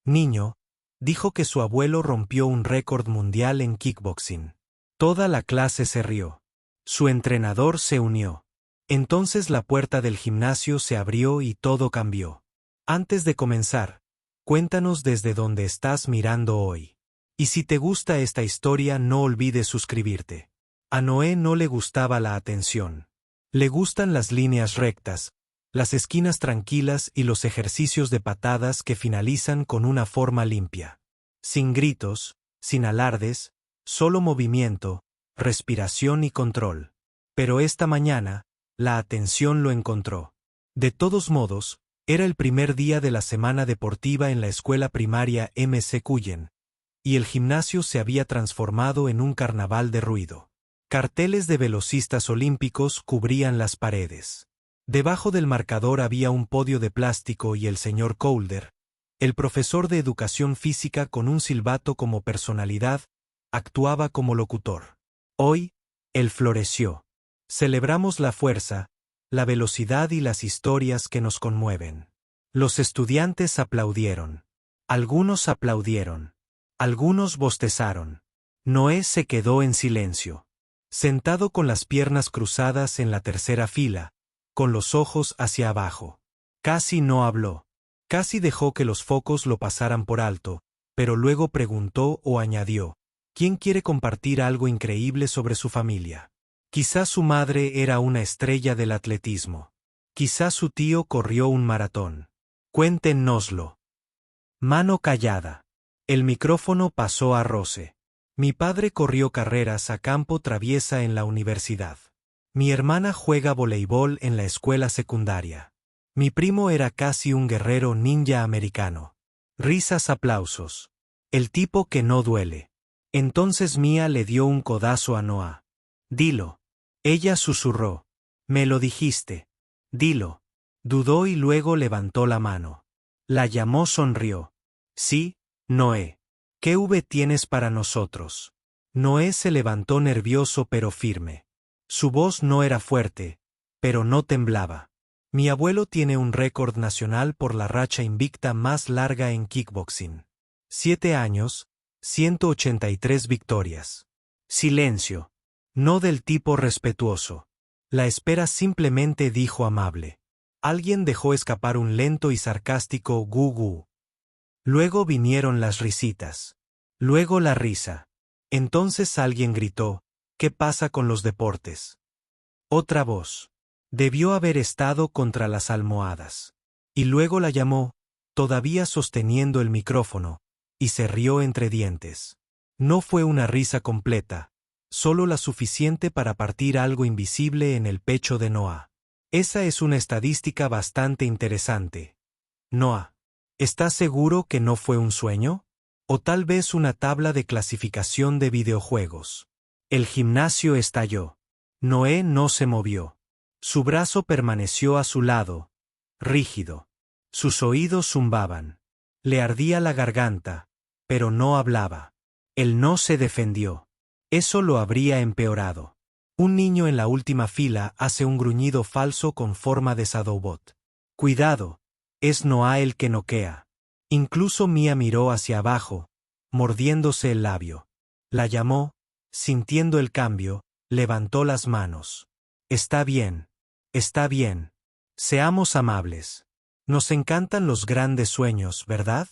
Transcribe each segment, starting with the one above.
niño, dijo que su abuelo rompió un récord mundial en kickboxing. Toda la clase se rió. Su entrenador se unió. Entonces la puerta del gimnasio se abrió y todo cambió. Antes de comenzar, cuéntanos desde dónde estás mirando hoy. Y si te gusta esta historia, no olvides suscribirte. A Noé no le gustaba la atención. Le gustan las líneas rectas, las esquinas tranquilas y los ejercicios de patadas que finalizan con una forma limpia. Sin gritos, sin alardes, solo movimiento, respiración y control. Pero esta mañana, la atención lo encontró. De todos modos, era el primer día de la semana deportiva en la escuela primaria M.C. Cullen, y el gimnasio se había transformado en un carnaval de ruido. Carteles de velocistas olímpicos cubrían las paredes. Debajo del marcador había un podio de plástico y el señor Coulter, el profesor de educación física con un silbato como personalidad, actuaba como locutor. Hoy, él floreció. Celebramos la fuerza, la velocidad y las historias que nos conmueven. Los estudiantes aplaudieron. Algunos aplaudieron. Algunos bostezaron. Noé se quedó en silencio. Sentado con las piernas cruzadas en la tercera fila, con los ojos hacia abajo. Casi no habló. Casi dejó que los focos lo pasaran por alto, pero luego preguntó o añadió: ¿quién quiere compartir algo increíble sobre su familia? Quizás su madre era una estrella del atletismo. Quizás su tío corrió un maratón. Cuéntenoslo. Mano callada. El micrófono pasó a Rose. Mi padre corrió carreras a campo traviesa en la universidad. Mi hermana juega voleibol en la escuela secundaria. Mi primo era casi un guerrero ninja americano. Risas, aplausos. El tipo que no duele. Entonces Mia le dio un codazo a Noah. Dilo. Ella susurró. Me lo dijiste. Dilo. Dudó y luego levantó la mano. La llamó, sonrió. Sí, Noé. ¿Qué tienes para nosotros? Noé se levantó nervioso pero firme. Su voz no era fuerte, pero no temblaba. Mi abuelo tiene un récord nacional por la racha invicta más larga en kickboxing. 7 años, 183 victorias. Silencio. No del tipo respetuoso. La espera simplemente dijo amable. Alguien dejó escapar un lento y sarcástico gu-gu. Luego vinieron las risitas. Luego la risa. Entonces alguien gritó: ¿qué pasa con los deportes? Otra voz. Debió haber estado contra las almohadas. Y luego la llamó, todavía sosteniendo el micrófono, y se rió entre dientes. No fue una risa completa, solo la suficiente para partir algo invisible en el pecho de Noah. Esa es una estadística bastante interesante. Noah, ¿estás seguro que no fue un sueño? ¿O tal vez una tabla de clasificación de videojuegos? El gimnasio estalló. Noé no se movió. Su brazo permaneció a su lado, rígido. Sus oídos zumbaban. Le ardía la garganta, pero no hablaba. Él no se defendió. Eso lo habría empeorado. Un niño en la última fila hace un gruñido falso con forma de Shadowbot. Cuidado, es Noah el que noquea. Incluso Mia miró hacia abajo, mordiéndose el labio. La llamó, sintiendo el cambio, levantó las manos. Está bien. Está bien. Seamos amables. Nos encantan los grandes sueños, ¿verdad?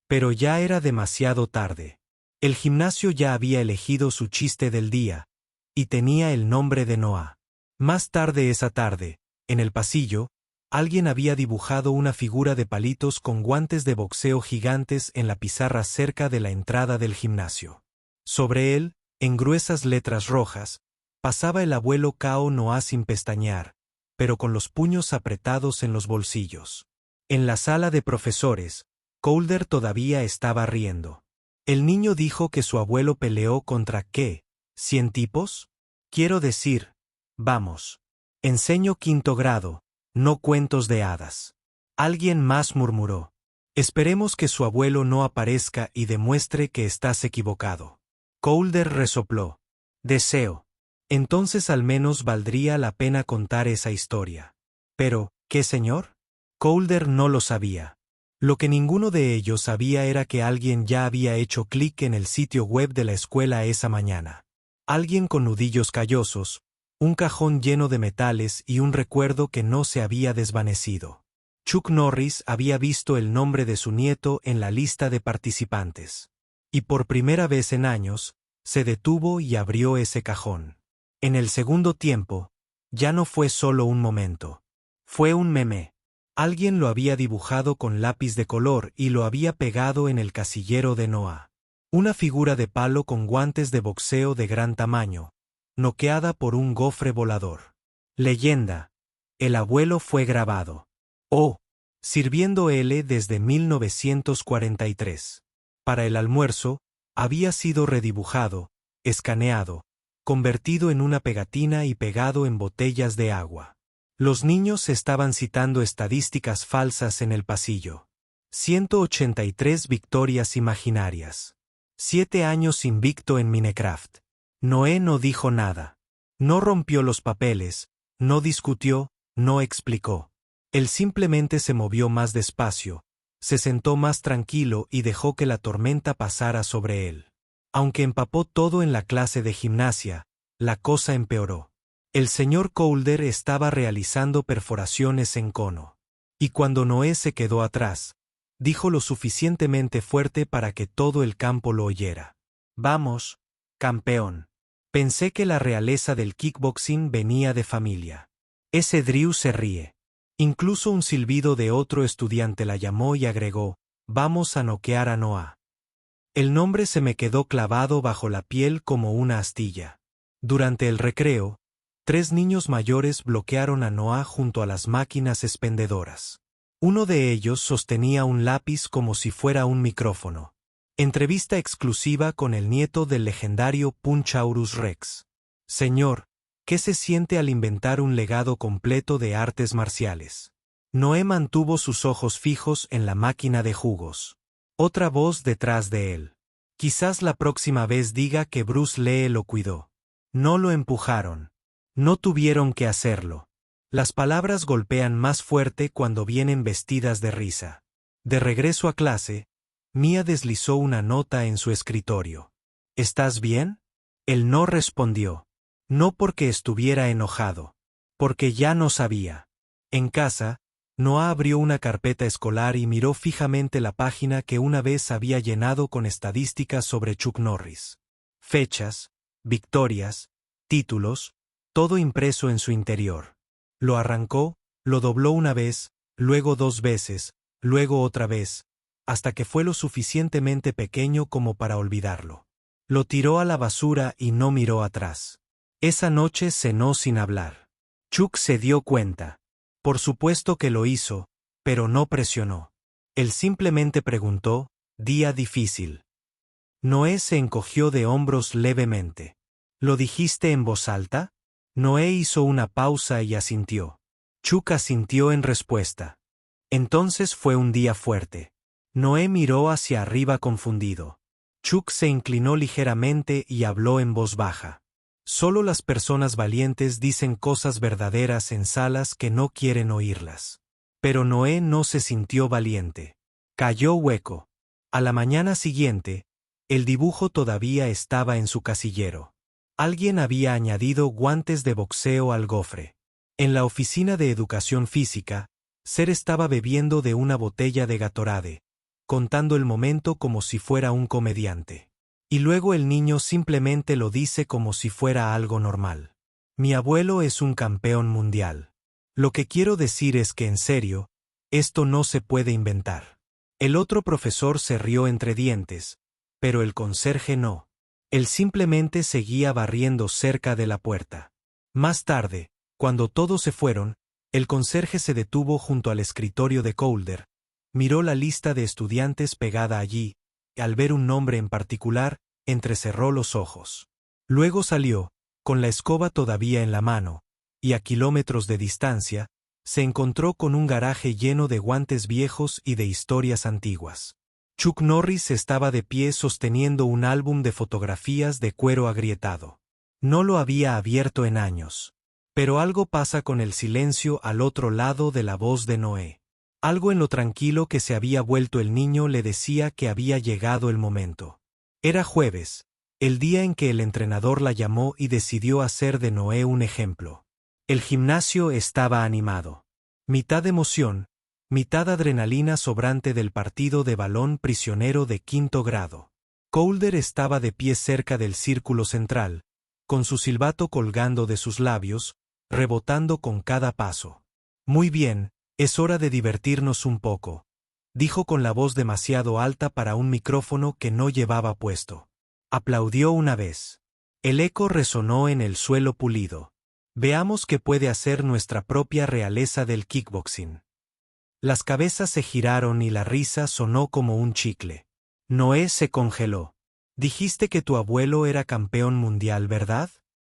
Pero ya era demasiado tarde. El gimnasio ya había elegido su chiste del día, y tenía el nombre de Noah. Más tarde esa tarde, en el pasillo, alguien había dibujado una figura de palitos con guantes de boxeo gigantes en la pizarra cerca de la entrada del gimnasio. Sobre él, en gruesas letras rojas, pasaba el abuelo Kao Noah sin pestañear, pero con los puños apretados en los bolsillos. En la sala de profesores, Coulter todavía estaba riendo. El niño dijo que su abuelo peleó contra ¿qué? ¿100 tipos? Quiero decir, vamos. Enseño 5º grado, no cuentos de hadas. Alguien más murmuró. Esperemos que su abuelo no aparezca y demuestre que estás equivocado. Coulter resopló. Deseo. Entonces al menos valdría la pena contar esa historia. Pero, ¿qué señor? Coulter no lo sabía. Lo que ninguno de ellos sabía era que alguien ya había hecho clic en el sitio web de la escuela esa mañana. Alguien con nudillos callosos, un cajón lleno de metales y un recuerdo que no se había desvanecido. Chuck Norris había visto el nombre de su nieto en la lista de participantes. Y por primera vez en años, se detuvo y abrió ese cajón. En el segundo tiempo, ya no fue solo un momento. Fue un meme. Alguien lo había dibujado con lápiz de color y lo había pegado en el casillero de Noah. Una figura de palo con guantes de boxeo de gran tamaño, noqueada por un gofre volador. Leyenda. El abuelo fue grabado. Oh, sirviendo L desde 1943. Para el almuerzo, había sido redibujado, escaneado, convertido en una pegatina y pegado en botellas de agua. Los niños estaban citando estadísticas falsas en el pasillo. 183 victorias imaginarias. 7 años invicto en Minecraft. Noé no dijo nada. No rompió los papeles, no discutió, no explicó. Él simplemente se movió más despacio, se sentó más tranquilo y dejó que la tormenta pasara sobre él. Aunque empapó todo en la clase de gimnasia, la cosa empeoró. El señor Coulter estaba realizando perforaciones en cono. Y cuando Noé se quedó atrás, dijo lo suficientemente fuerte para que todo el campo lo oyera. «Vamos, campeón». Pensé que la realeza del kickboxing venía de familia. Ese Drew se ríe. Incluso un silbido de otro estudiante la llamó y agregó, «Vamos a noquear a Noah». El nombre se me quedó clavado bajo la piel como una astilla. Durante el recreo, 3 niños mayores bloquearon a Noah junto a las máquinas expendedoras. Uno de ellos sostenía un lápiz como si fuera un micrófono. Entrevista exclusiva con el nieto del legendario Punchaurus Rex. Señor, ¿qué se siente al inventar un legado completo de artes marciales? Noé mantuvo sus ojos fijos en la máquina de jugos. Otra voz detrás de él. Quizás la próxima vez diga que Bruce Lee lo cuidó. No lo empujaron. No tuvieron que hacerlo. Las palabras golpean más fuerte cuando vienen vestidas de risa. De regreso a clase, Mia deslizó una nota en su escritorio. ¿Estás bien? Él no respondió. No porque estuviera enojado. Porque ya no sabía. En casa, Noah abrió una carpeta escolar y miró fijamente la página que una vez había llenado con estadísticas sobre Chuck Norris. Fechas, victorias, títulos, todo impreso en su interior. Lo arrancó, lo dobló una vez, luego 2 veces, luego otra vez, hasta que fue lo suficientemente pequeño como para olvidarlo. Lo tiró a la basura y no miró atrás. Esa noche cenó sin hablar. Chuck se dio cuenta. Por supuesto que lo hizo, pero no presionó. Él simplemente preguntó, «Día difícil». Noé se encogió de hombros levemente. «¿Lo dijiste en voz alta?» Noé hizo una pausa y asintió. Chuck asintió en respuesta. Entonces fue un día fuerte. Noé miró hacia arriba confundido. Chuck se inclinó ligeramente y habló en voz baja. Solo las personas valientes dicen cosas verdaderas en salas que no quieren oírlas. Pero Noé no se sintió valiente. Cayó hueco. A la mañana siguiente, el dibujo todavía estaba en su casillero. Alguien había añadido guantes de boxeo al gofre. En la oficina de educación física, Ser estaba bebiendo de una botella de Gatorade, contando el momento como si fuera un comediante. Y luego el niño simplemente lo dice como si fuera algo normal. Mi abuelo es un campeón mundial. Lo que quiero decir es que en serio, esto no se puede inventar. El otro profesor se rió entre dientes, pero el conserje no. Él simplemente seguía barriendo cerca de la puerta. Más tarde, cuando todos se fueron, el conserje se detuvo junto al escritorio de Coulter, miró la lista de estudiantes pegada allí, y al ver un nombre en particular, entrecerró los ojos. Luego salió, con la escoba todavía en la mano, y a kilómetros de distancia, se encontró con un garaje lleno de guantes viejos y de historias antiguas. Chuck Norris estaba de pie sosteniendo un álbum de fotografías de cuero agrietado. No lo había abierto en años. Pero algo pasa con el silencio al otro lado de la voz de Noé. Algo en lo tranquilo que se había vuelto el niño le decía que había llegado el momento. Era jueves, el día en que el entrenador la llamó y decidió hacer de Noé un ejemplo. El gimnasio estaba animado. Mitad emoción, mitad adrenalina sobrante del partido de balón prisionero de 5º grado. Coulter estaba de pie cerca del círculo central, con su silbato colgando de sus labios, rebotando con cada paso. Muy bien, es hora de divertirnos un poco, dijo con la voz demasiado alta para un micrófono que no llevaba puesto. Aplaudió una vez. El eco resonó en el suelo pulido. Veamos qué puede hacer nuestra propia realeza del kickboxing. Las cabezas se giraron y la risa sonó como un chicle. Noé se congeló. Dijiste que tu abuelo era campeón mundial, ¿verdad?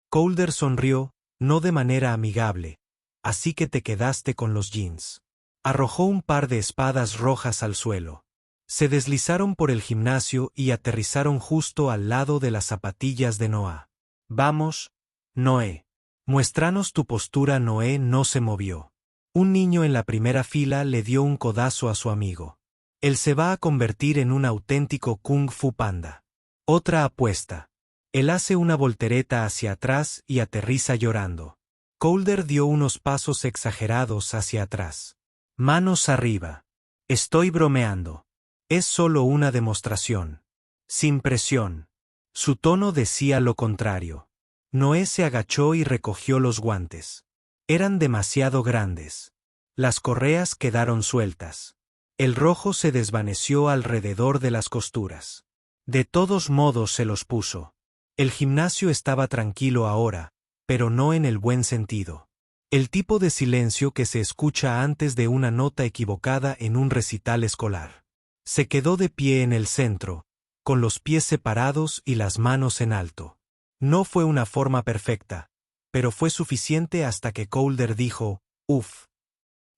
Coulter sonrió, no de manera amigable. Así que te quedaste con los jeans. Arrojó un par de espadas rojas al suelo. Se deslizaron por el gimnasio y aterrizaron justo al lado de las zapatillas de Noah. Vamos, Noé. Muéstranos tu postura. Noé no se movió. Un niño en la primera fila le dio un codazo a su amigo. Él se va a convertir en un auténtico Kung Fu Panda. Otra apuesta. Él hace una voltereta hacia atrás y aterriza llorando. Coulter dio unos pasos exagerados hacia atrás. Manos arriba. Estoy bromeando. Es solo una demostración. Sin presión. Su tono decía lo contrario. Noé se agachó y recogió los guantes. Eran demasiado grandes. Las correas quedaron sueltas. El rojo se desvaneció alrededor de las costuras. De todos modos se los puso. El gimnasio estaba tranquilo ahora, pero no en el buen sentido. El tipo de silencio que se escucha antes de una nota equivocada en un recital escolar. Se quedó de pie en el centro, con los pies separados y las manos en alto. No fue una forma perfecta, pero fue suficiente hasta que Coulter dijo, «Uf.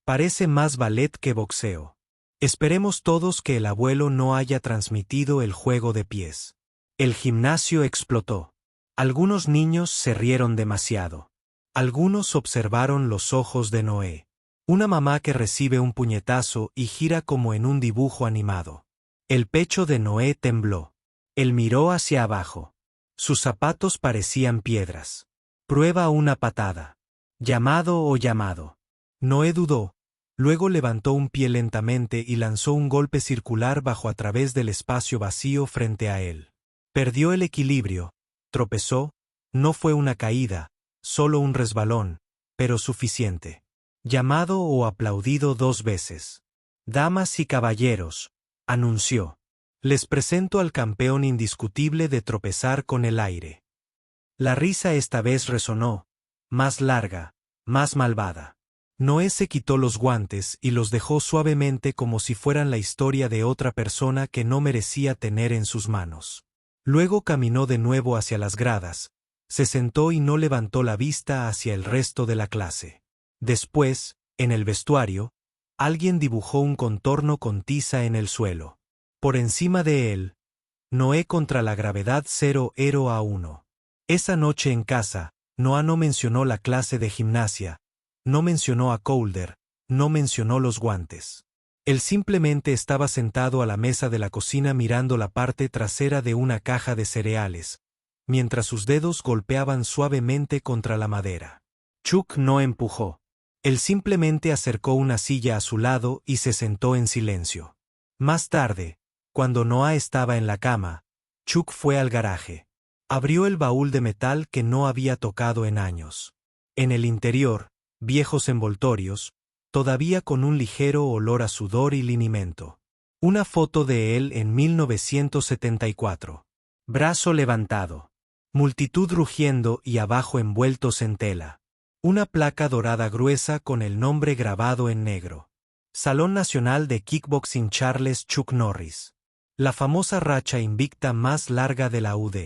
Parece más ballet que boxeo». Esperemos todos que el abuelo no haya transmitido el juego de pies. El gimnasio explotó. Algunos niños se rieron demasiado. Algunos observaron los ojos de Noé. Una mamá que recibe un puñetazo y gira como en un dibujo animado. El pecho de Noé tembló. Él miró hacia abajo. Sus zapatos parecían piedras. Prueba una patada. Llamado o llamado. Noé dudó. Luego levantó un pie lentamente y lanzó un golpe circular bajo a través del espacio vacío frente a él. Perdió el equilibrio, tropezó, no fue una caída, solo un resbalón, pero suficiente. Llamado o aplaudido 2 veces. Damas y caballeros, anunció. Les presento al campeón indiscutible de tropezar con el aire. La risa esta vez resonó, más larga, más malvada. Noé se quitó los guantes y los dejó suavemente como si fueran la historia de otra persona que no merecía tener en sus manos. Luego caminó de nuevo hacia las gradas, se sentó y no levantó la vista hacia el resto de la clase. Después, en el vestuario, alguien dibujó un contorno con tiza en el suelo. Por encima de él, Noé contra la gravedad 0 a 1. Esa noche en casa, Noah no mencionó la clase de gimnasia, no mencionó a Coulter, no mencionó los guantes. Él simplemente estaba sentado a la mesa de la cocina mirando la parte trasera de una caja de cereales, mientras sus dedos golpeaban suavemente contra la madera. Chuck no empujó. Él simplemente acercó una silla a su lado y se sentó en silencio. Más tarde, cuando Noah estaba en la cama, Chuck fue al garaje. Abrió el baúl de metal que no había tocado en años. En el interior, viejos envoltorios, todavía con un ligero olor a sudor y linimento. Una foto de él en 1974. Brazo levantado. Multitud rugiendo y abajo envueltos en tela. Una placa dorada gruesa con el nombre grabado en negro. Salón Nacional de Kickboxing Charles Chuck Norris. La famosa racha invicta más larga de la UD.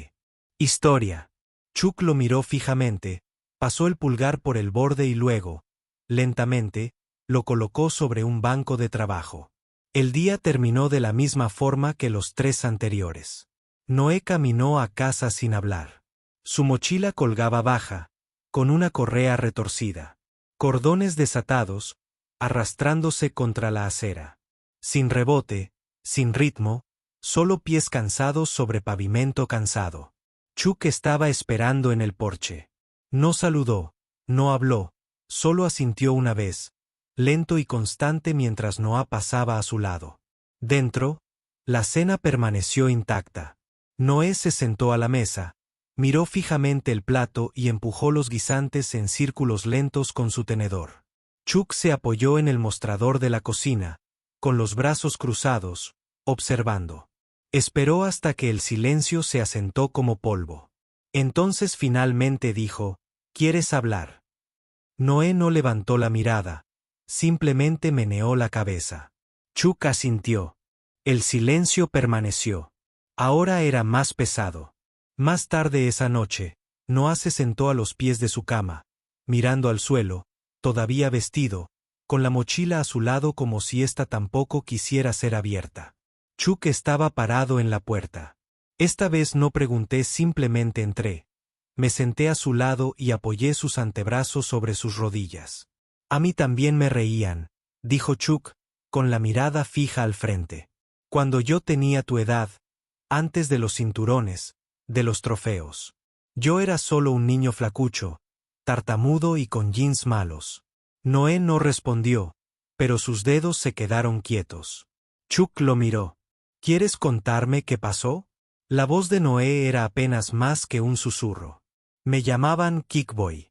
Historia. Chuck lo miró fijamente, pasó el pulgar por el borde y luego, lentamente, lo colocó sobre un banco de trabajo. El día terminó de la misma forma que los 3 anteriores. Noé caminó a casa sin hablar. Su mochila colgaba baja, con una correa retorcida. Cordones desatados, arrastrándose contra la acera. Sin rebote, sin ritmo, solo pies cansados sobre pavimento cansado. Chuck estaba esperando en el porche. No saludó, no habló, solo asintió una vez, lento y constante mientras Noah pasaba a su lado. Dentro, la cena permaneció intacta. Noé se sentó a la mesa, miró fijamente el plato y empujó los guisantes en círculos lentos con su tenedor. Chuck se apoyó en el mostrador de la cocina, con los brazos cruzados, observando. Esperó hasta que el silencio se asentó como polvo. Entonces finalmente dijo, ¿quieres hablar? Noé no levantó la mirada, simplemente meneó la cabeza. Chuck asintió. El silencio permaneció. Ahora era más pesado. Más tarde esa noche, Noah se sentó a los pies de su cama, mirando al suelo, todavía vestido, con la mochila a su lado como si ésta tampoco quisiera ser abierta. Chuck estaba parado en la puerta. Esta vez no pregunté, simplemente entré. Me senté a su lado y apoyé sus antebrazos sobre sus rodillas. A mí también me reían, dijo Chuck, con la mirada fija al frente. Cuando yo tenía tu edad, antes de los cinturones, de los trofeos. Yo era solo un niño flacucho, tartamudo y con jeans malos. Noé no respondió, pero sus dedos se quedaron quietos. Chuck lo miró. ¿Quieres contarme qué pasó? La voz de Noé era apenas más que un susurro. Me llamaban Kickboy.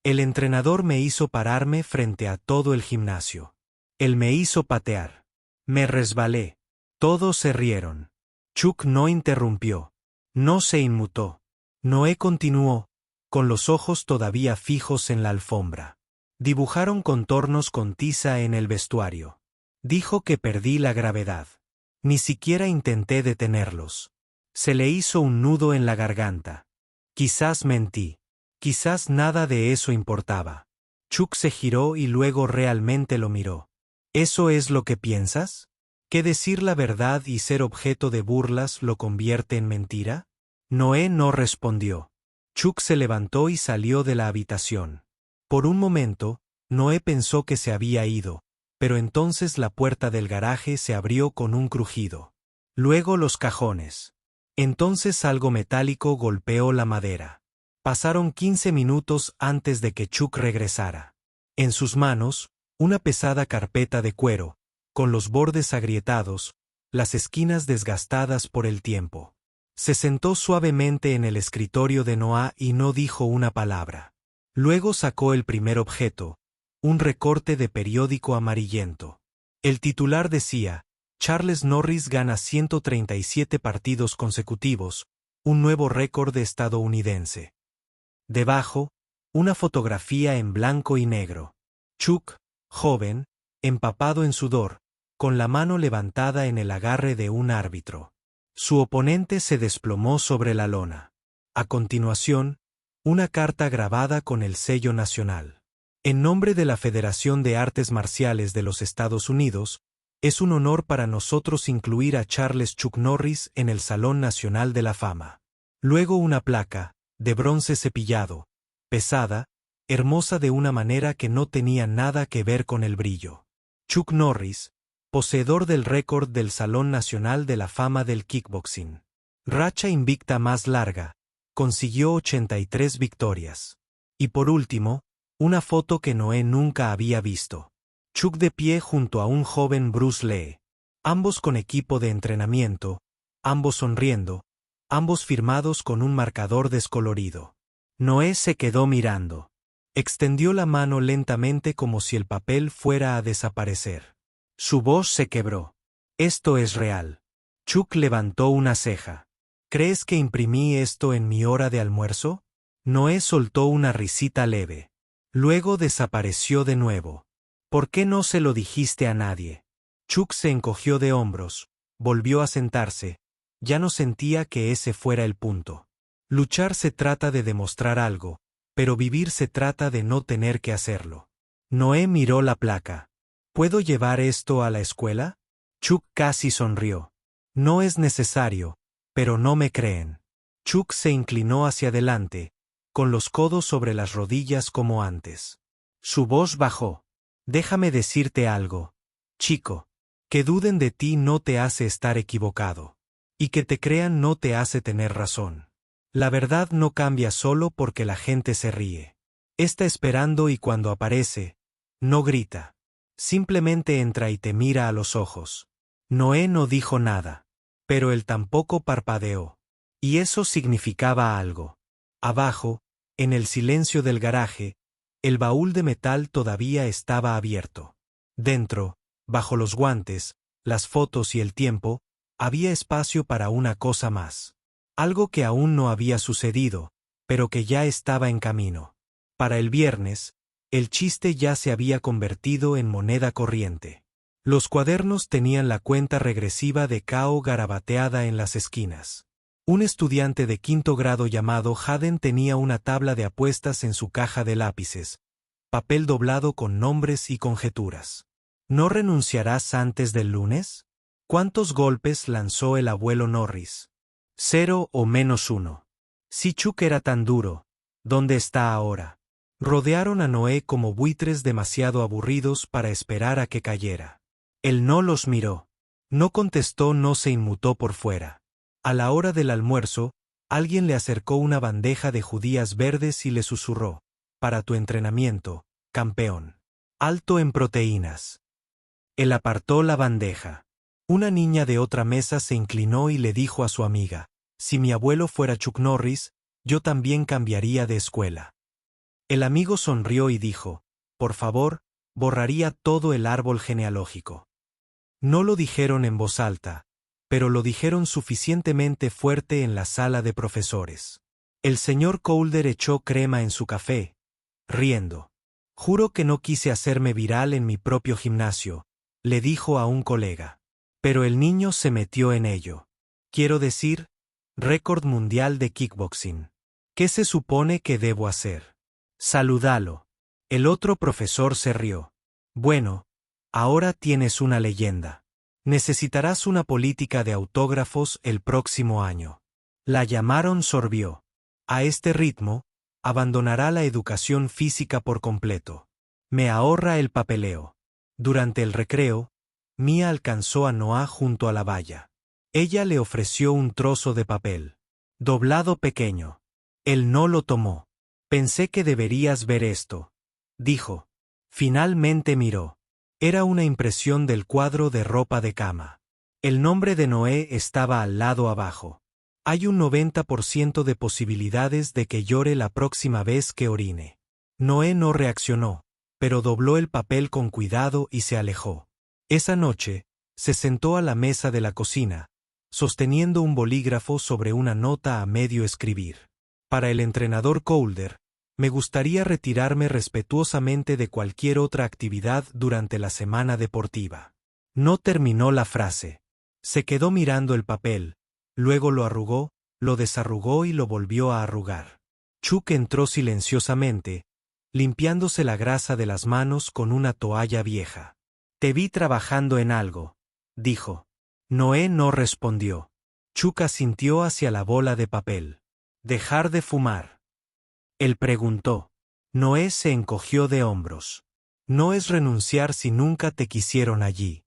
El entrenador me hizo pararme frente a todo el gimnasio. Él me hizo patear. Me resbalé. Todos se rieron. Chuck no interrumpió. No se inmutó. Noé continuó, con los ojos todavía fijos en la alfombra. Dibujaron contornos con tiza en el vestuario. Dijo que perdí la gravedad. Ni siquiera intenté detenerlos. Se le hizo un nudo en la garganta. Quizás mentí. Quizás nada de eso importaba. Chuck se giró y luego realmente lo miró. ¿Eso es lo que piensas? ¿Que decir la verdad y ser objeto de burlas lo convierte en mentira? Noé no respondió. Chuck se levantó y salió de la habitación. Por un momento, Noé pensó que se había ido, pero entonces la puerta del garaje se abrió con un crujido. Luego los cajones. Entonces algo metálico golpeó la madera. Pasaron 15 minutos antes de que Chuck regresara. En sus manos, una pesada carpeta de cuero, con los bordes agrietados, las esquinas desgastadas por el tiempo. Se sentó suavemente en el escritorio de Noah y no dijo una palabra. Luego sacó el primer objeto, un recorte de periódico amarillento. El titular decía, Charles Norris gana 137 partidos consecutivos, un nuevo récord estadounidense. Debajo, una fotografía en blanco y negro. Chuck, joven, empapado en sudor, con la mano levantada en el agarre de un árbitro. Su oponente se desplomó sobre la lona. A continuación, una carta grabada con el sello nacional. En nombre de la Federación de Artes Marciales de los Estados Unidos, es un honor para nosotros incluir a Charles Chuck Norris en el Salón Nacional de la Fama. Luego una placa, de bronce cepillado, pesada, hermosa de una manera que no tenía nada que ver con el brillo. Chuck Norris, poseedor del récord del Salón Nacional de la Fama del Kickboxing. Racha invicta más larga, consiguió 83 victorias. Y por último, una foto que Noé nunca había visto. Chuck de pie junto a un joven Bruce Lee. Ambos con equipo de entrenamiento, ambos sonriendo, ambos firmados con un marcador descolorido. Noé se quedó mirando. Extendió la mano lentamente como si el papel fuera a desaparecer. Su voz se quebró. Esto es real. Chuck levantó una ceja. ¿Crees que imprimí esto en mi hora de almuerzo? Noé soltó una risita leve. Luego desapareció de nuevo. ¿Por qué no se lo dijiste a nadie? Chuck se encogió de hombros, volvió a sentarse. Ya no sentía que ese fuera el punto. Luchar se trata de demostrar algo, pero vivir se trata de no tener que hacerlo. Noé miró la placa. ¿Puedo llevar esto a la escuela? Chuck casi sonrió. No es necesario, pero no me creen. Chuck se inclinó hacia adelante, con los codos sobre las rodillas como antes. Su voz bajó. Déjame decirte algo, chico. Que duden de ti no te hace estar equivocado. Y que te crean no te hace tener razón. La verdad no cambia solo porque la gente se ríe. Está esperando y cuando aparece, no grita. Simplemente entra y te mira a los ojos. Noé no dijo nada. Pero él tampoco parpadeó. Y eso significaba algo. Abajo, en el silencio del garaje, el baúl de metal todavía estaba abierto. Dentro, bajo los guantes, las fotos y el tiempo, había espacio para una cosa más. Algo que aún no había sucedido, pero que ya estaba en camino. Para el viernes, el chiste ya se había convertido en moneda corriente. Los cuadernos tenían la cuenta regresiva de Kao garabateada en las esquinas. Un estudiante de 5º grado llamado Hayden tenía una tabla de apuestas en su caja de lápices, papel doblado con nombres y conjeturas. ¿No renunciarás antes del lunes? ¿Cuántos golpes lanzó el abuelo Norris? 0 o -1. Si Chuck era tan duro, ¿dónde está ahora? Rodearon a Noé como buitres demasiado aburridos para esperar a que cayera. Él no los miró. No contestó, no se inmutó por fuera. A la hora del almuerzo, alguien le acercó una bandeja de judías verdes y le susurró: para tu entrenamiento, campeón. Alto en proteínas. Él apartó la bandeja. Una niña de otra mesa se inclinó y le dijo a su amiga: si mi abuelo fuera Chuck Norris, yo también cambiaría de escuela. El amigo sonrió y dijo: por favor, borraría todo el árbol genealógico. No lo dijeron en voz alta, pero lo dijeron suficientemente fuerte en la sala de profesores. El señor Coulter echó crema en su café, riendo. Juro que no quise hacerme viral en mi propio gimnasio, le dijo a un colega. Pero el niño se metió en ello. Quiero decir, récord mundial de kickboxing. ¿Qué se supone que debo hacer? Salúdalo. El otro profesor se rió. Bueno, ahora tienes una leyenda. Necesitarás una política de autógrafos el próximo año. La llamaron Sorbió. A este ritmo, abandonará la educación física por completo. Me ahorra el papeleo. Durante el recreo, Mia alcanzó a Noah junto a la valla. Ella le ofreció un trozo de papel. Doblado pequeño. Él no lo tomó. Pensé que deberías ver esto, dijo. Finalmente miró. Era una impresión del cuadro de ropa de cama. El nombre de Noé estaba al lado abajo. Hay un 90% de posibilidades de que llore la próxima vez que orine. Noé no reaccionó, pero dobló el papel con cuidado y se alejó. Esa noche, se sentó a la mesa de la cocina, sosteniendo un bolígrafo sobre una nota a medio escribir. Para el entrenador Coulter, me gustaría retirarme respetuosamente de cualquier otra actividad durante la semana deportiva. No terminó la frase. Se quedó mirando el papel, luego lo arrugó, lo desarrugó y lo volvió a arrugar. Chuck entró silenciosamente, limpiándose la grasa de las manos con una toalla vieja. Te vi trabajando en algo, dijo. Noé no respondió. Chuck asintió hacia la bola de papel. Dejar de fumar. Él preguntó. Noé se encogió de hombros. No es renunciar si nunca te quisieron allí.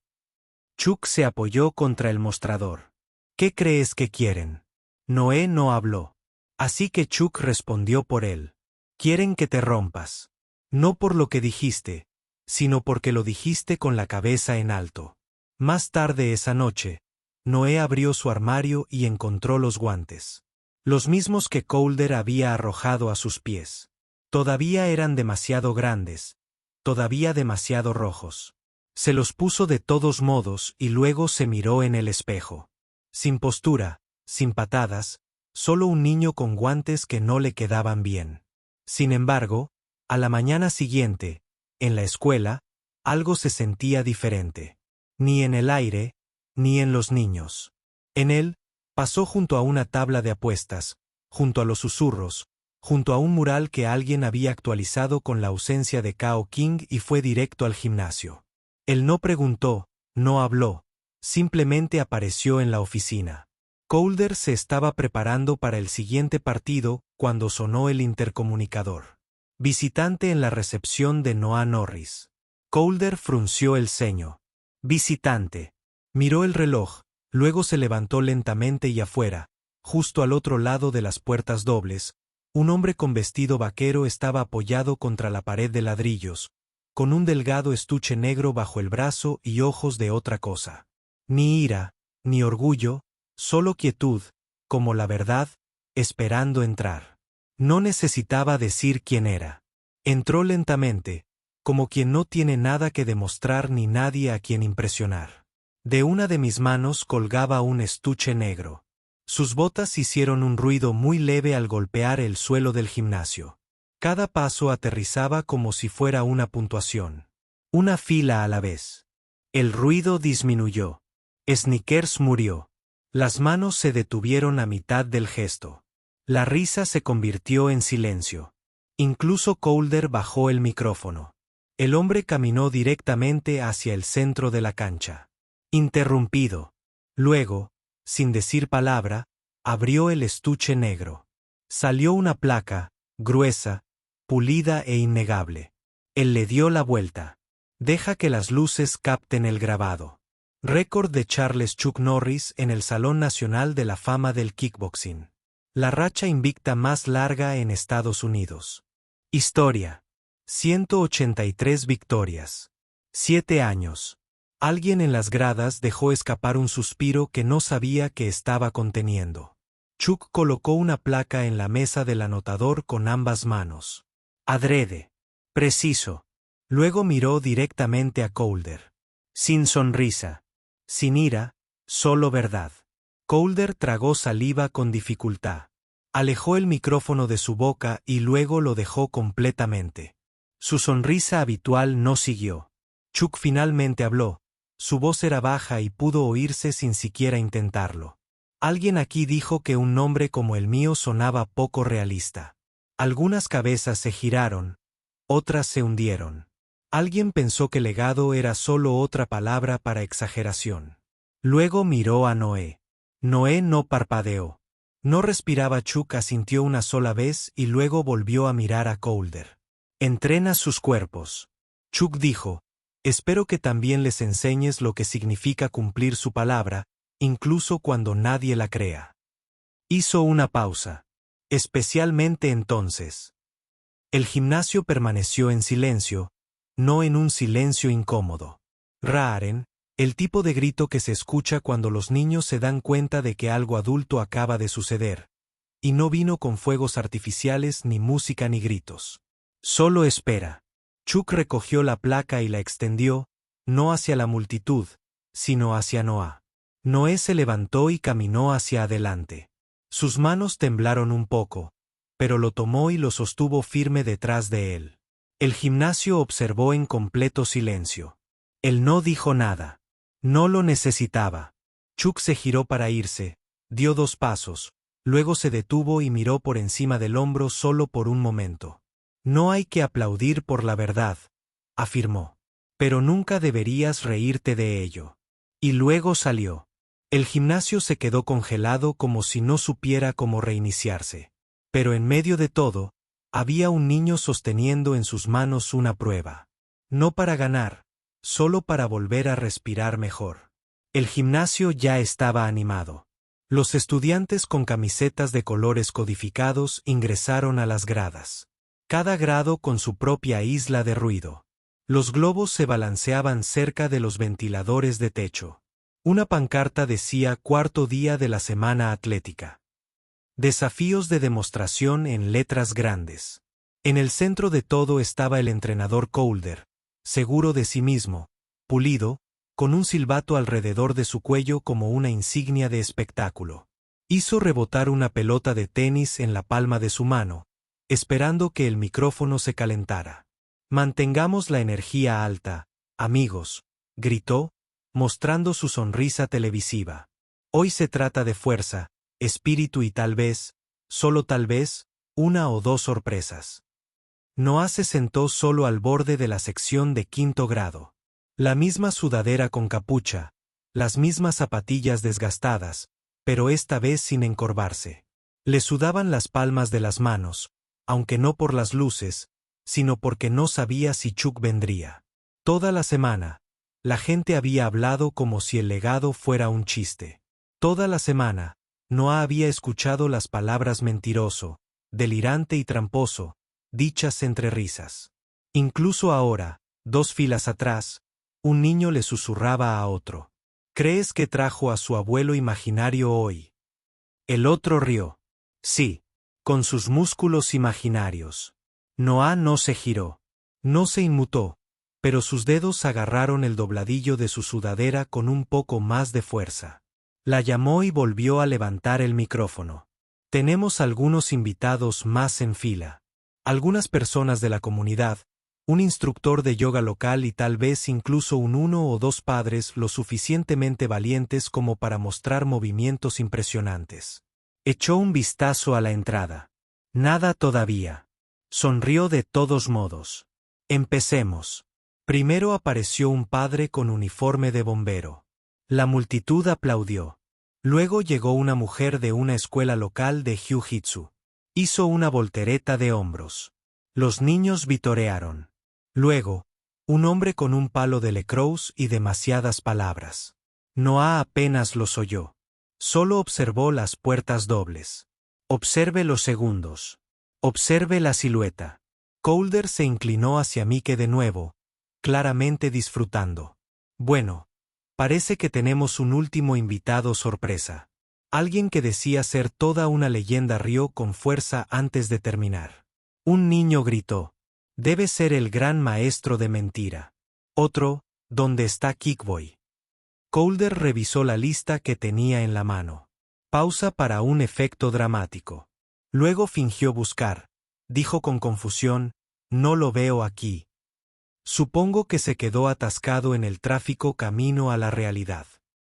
Chuck se apoyó contra el mostrador. ¿Qué crees que quieren? Noé no habló. Así que Chuck respondió por él. Quieren que te rompas. No por lo que dijiste, sino porque lo dijiste con la cabeza en alto. Más tarde esa noche, Noé abrió su armario y encontró los guantes. Los mismos que Coulter había arrojado a sus pies. Todavía eran demasiado grandes, todavía demasiado rojos. Se los puso de todos modos y luego se miró en el espejo. Sin postura, sin patadas, solo un niño con guantes que no le quedaban bien. Sin embargo, a la mañana siguiente, en la escuela, algo se sentía diferente. Ni en el aire, ni en los niños. En él, pasó junto a una tabla de apuestas, junto a los susurros, junto a un mural que alguien había actualizado con la ausencia de Kao King y fue directo al gimnasio. Él no preguntó, no habló, simplemente apareció en la oficina. Coulter se estaba preparando para el siguiente partido cuando sonó el intercomunicador. Visitante en la recepción de Noah Norris. Colder frunció el ceño. Visitante. Miró el reloj, luego se levantó lentamente y afuera, justo al otro lado de las puertas dobles, un hombre con vestido vaquero estaba apoyado contra la pared de ladrillos, con un delgado estuche negro bajo el brazo y ojos de otra cosa. Ni ira, ni orgullo, solo quietud, como la verdad, esperando entrar. No necesitaba decir quién era. Entró lentamente, como quien no tiene nada que demostrar ni nadie a quien impresionar. De una de mis manos colgaba un estuche negro. Sus botas hicieron un ruido muy leve al golpear el suelo del gimnasio. Cada paso aterrizaba como si fuera una puntuación. Una fila a la vez. El ruido disminuyó. Snickers murió. Las manos se detuvieron a mitad del gesto. La risa se convirtió en silencio. Incluso Colder bajó el micrófono. El hombre caminó directamente hacia el centro de la cancha. Interrumpido. Luego, sin decir palabra, abrió el estuche negro. Salió una placa, gruesa, pulida e innegable. Él le dio la vuelta. Deja que las luces capten el grabado. Récord de Charles Chuck Norris en el Salón Nacional de la Fama del Kickboxing. La racha invicta más larga en Estados Unidos. Historia. 183 victorias. 7 años. Alguien en las gradas dejó escapar un suspiro que no sabía que estaba conteniendo. Chuck colocó una placa en la mesa del anotador con ambas manos. Adrede. Preciso. Luego miró directamente a Colder. Sin sonrisa. Sin ira, solo verdad. Colder tragó saliva con dificultad. Alejó el micrófono de su boca y luego lo dejó completamente. Su sonrisa habitual no siguió. Chuck finalmente habló. Su voz era baja y pudo oírse sin siquiera intentarlo. Alguien aquí dijo que un nombre como el mío sonaba poco realista. Algunas cabezas se giraron, otras se hundieron. Alguien pensó que legado era solo otra palabra para exageración. Luego miró a Noé. Noé no parpadeó. No respiraba. Chuck asintió una sola vez y luego volvió a mirar a Colder. Entrena sus cuerpos. Chuck dijo, espero que también les enseñes lo que significa cumplir su palabra, incluso cuando nadie la crea. Hizo una pausa. Especialmente entonces. El gimnasio permaneció en silencio, no en un silencio incómodo. Raaren, el tipo de grito que se escucha cuando los niños se dan cuenta de que algo adulto acaba de suceder, y no vino con fuegos artificiales ni música ni gritos. Solo espera. Chuck recogió la placa y la extendió, no hacia la multitud, sino hacia Noah. Noé se levantó y caminó hacia adelante. Sus manos temblaron un poco, pero lo tomó y lo sostuvo firme detrás de él. El gimnasio observó en completo silencio. Él no dijo nada. No lo necesitaba. Chuck se giró para irse, dio 2 pasos, luego se detuvo y miró por encima del hombro solo por un momento. No hay que aplaudir por la verdad, afirmó. Pero nunca deberías reírte de ello. Y luego salió. El gimnasio se quedó congelado como si no supiera cómo reiniciarse. Pero en medio de todo, había un niño sosteniendo en sus manos una prueba. No para ganar, solo para volver a respirar mejor. El gimnasio ya estaba animado. Los estudiantes con camisetas de colores codificados ingresaron a las gradas. Cada grado con su propia isla de ruido. Los globos se balanceaban cerca de los ventiladores de techo. Una pancarta decía 4º día de la semana atlética. Desafíos de demostración en letras grandes. En el centro de todo estaba el entrenador Colder, seguro de sí mismo, pulido, con un silbato alrededor de su cuello como una insignia de espectáculo. Hizo rebotar una pelota de tenis en la palma de su mano, esperando que el micrófono se calentara. Mantengamos la energía alta, amigos, gritó, mostrando su sonrisa televisiva. Hoy se trata de fuerza, espíritu y tal vez, solo tal vez, 1 o 2 sorpresas. Noah se sentó solo al borde de la sección de 5º grado. La misma sudadera con capucha, las mismas zapatillas desgastadas, pero esta vez sin encorvarse. Le sudaban las palmas de las manos, aunque no por las luces, sino porque no sabía si Chuck vendría. Toda la semana, la gente había hablado como si el legado fuera un chiste. Toda la semana, Noah había escuchado las palabras mentiroso, delirante y tramposo, dichas entre risas. Incluso ahora, 2 filas atrás, un niño le susurraba a otro. ¿Crees que trajo a su abuelo imaginario hoy? El otro rió. Sí, con sus músculos imaginarios. Noah no se giró. No se inmutó, pero sus dedos agarraron el dobladillo de su sudadera con un poco más de fuerza. La llamó y volvió a levantar el micrófono. Tenemos algunos invitados más en fila. Algunas personas de la comunidad, un instructor de yoga local y tal vez incluso 1 o 2 padres lo suficientemente valientes como para mostrar movimientos impresionantes. Echó un vistazo a la entrada. Nada todavía. Sonrió de todos modos. Empecemos. Primero apareció un padre con uniforme de bombero. La multitud aplaudió. Luego llegó una mujer de una escuela local de jiu-jitsu. Hizo una voltereta de hombros. Los niños vitorearon. Luego, un hombre con un palo de lacrosse y demasiadas palabras. Noah apenas los oyó. Solo observó las puertas dobles. Observe los segundos. Observe la silueta. Colder se inclinó hacia Mike de nuevo, claramente disfrutando. Bueno, parece que tenemos un último invitado sorpresa. Alguien que decía ser toda una leyenda rió con fuerza antes de terminar. Un niño gritó. Debe ser el gran maestro de mentira. Otro, ¿dónde está Kickboy? Colder revisó la lista que tenía en la mano. Pausa para un efecto dramático. Luego fingió buscar. Dijo con confusión, no lo veo aquí. Supongo que se quedó atascado en el tráfico camino a la realidad.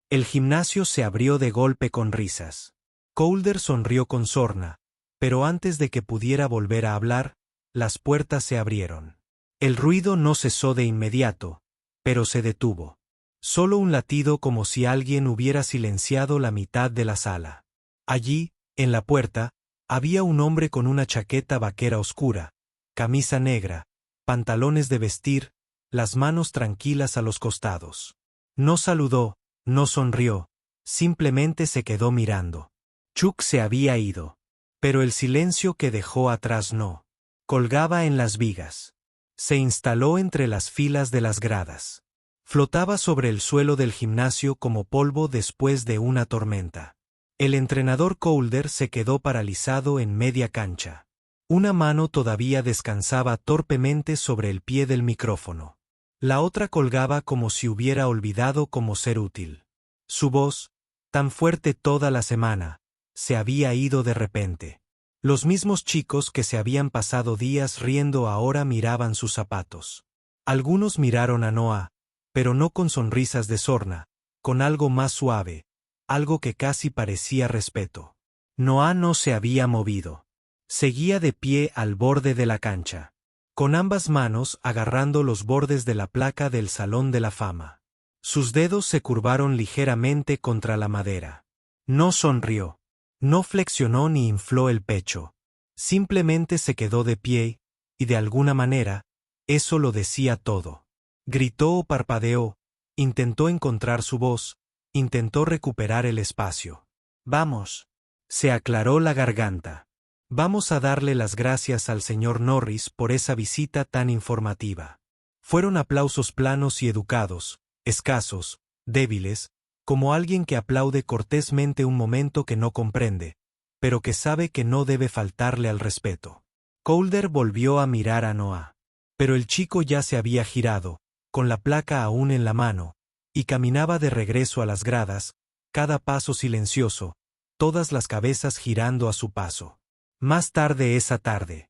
El gimnasio se abrió de golpe con risas. Colder sonrió con sorna, pero antes de que pudiera volver a hablar, las puertas se abrieron. El ruido no cesó de inmediato, pero se detuvo. Solo un latido como si alguien hubiera silenciado la mitad de la sala. Allí, en la puerta, había un hombre con una chaqueta vaquera oscura, camisa negra, pantalones de vestir, las manos tranquilas a los costados. No saludó, no sonrió, simplemente se quedó mirando. Chuck se había ido. Pero el silencio que dejó atrás no. Colgaba en las vigas. Se instaló entre las filas de las gradas. Flotaba sobre el suelo del gimnasio como polvo después de una tormenta. El entrenador Colder se quedó paralizado en media cancha. Una mano todavía descansaba torpemente sobre el pie del micrófono. La otra colgaba como si hubiera olvidado cómo ser útil. Su voz, tan fuerte toda la semana, se había ido de repente. Los mismos chicos que se habían pasado días riendo ahora miraban sus zapatos. Algunos miraron a Noah, pero no con sonrisas de sorna, con algo más suave, algo que casi parecía respeto. Noah no se había movido. Seguía de pie al borde de la cancha, con ambas manos agarrando los bordes de la placa del Salón de la Fama. Sus dedos se curvaron ligeramente contra la madera. No sonrió. No flexionó ni infló el pecho. Simplemente se quedó de pie, y de alguna manera, eso lo decía todo. Gritó o parpadeó, intentó encontrar su voz, intentó recuperar el espacio. Vamos. Se aclaró la garganta. Vamos a darle las gracias al señor Norris por esa visita tan informativa. Fueron aplausos planos y educados, escasos, débiles, como alguien que aplaude cortésmente un momento que no comprende, pero que sabe que no debe faltarle al respeto. Colder volvió a mirar a Noah. Pero el chico ya se había girado, con la placa aún en la mano, y caminaba de regreso a las gradas, cada paso silencioso, todas las cabezas girando a su paso. Más tarde esa tarde,